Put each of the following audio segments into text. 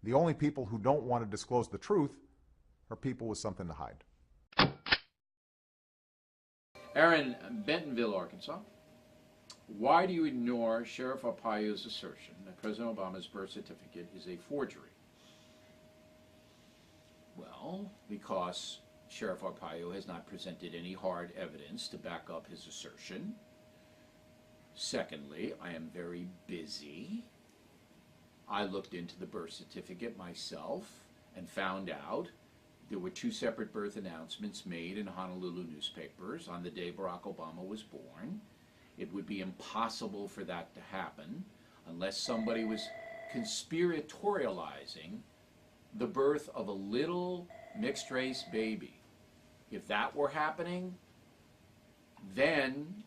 The only people who don't want to disclose the truth are people with something to hide. Aaron, Bentonville, Arkansas. Why do you ignore Sheriff Arpaio's assertion that President Obama's birth certificate is a forgery? Well, because Sheriff Arpaio has not presented any hard evidence to back up his assertion. Secondly, I am very busy. I looked into the birth certificate myself and found out there were 2 separate birth announcements made in Honolulu newspapers on the day Barack Obama was born. It would be impossible for that to happen unless somebody was conspiratorializing the birth of a little mixed-race baby. If that were happening, then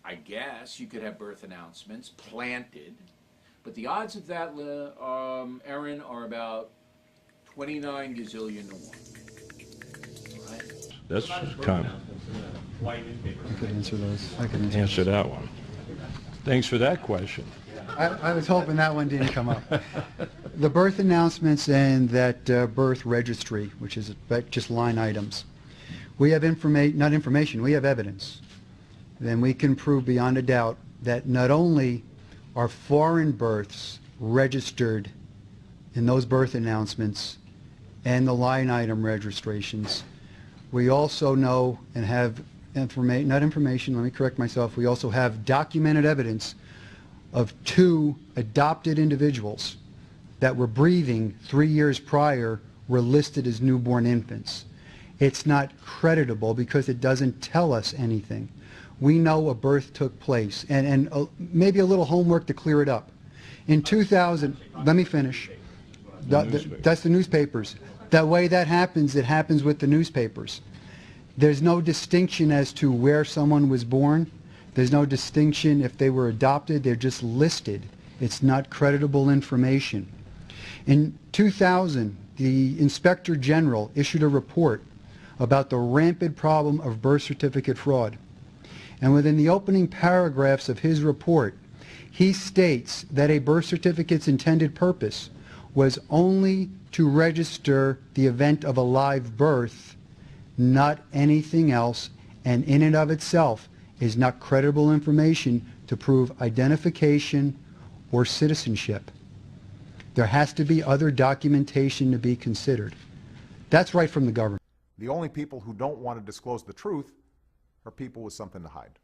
I guess you could have birth announcements planted. But the odds of that, Aaron, are about 29 gazillion to 1. Right? That's kind of... I could answer those. I could answer that one. Thanks for that question. I was hoping that one didn't come up. The birth announcements and that birth registry, which is just line items. We have not information, we have evidence. Then we can prove beyond a doubt that not only are foreign births registered in those birth announcements and the line item registrations, we also know and have let me correct myself, we also have documented evidence of 2 adopted individuals that were breathing 3 years prior were listed as newborn infants. It's not creditable because it doesn't tell us anything. We know a birth took place, and maybe a little homework to clear it up. In 2000, let me finish. That's the newspapers. The way that happens, it happens with the newspapers. There's no distinction as to where someone was born. There's no distinction if they were adopted. They're just listed. It's not creditable information. In 2000, the Inspector General issued a report about the rampant problem of birth certificate fraud. And within the opening paragraphs of his report, he states that a birth certificate's intended purpose was only to register the event of a live birth, not anything else, and in and of itself is not credible information to prove identification or citizenship. There has to be other documentation to be considered. That's right from the government. The only people who don't want to disclose the truth are people with something to hide.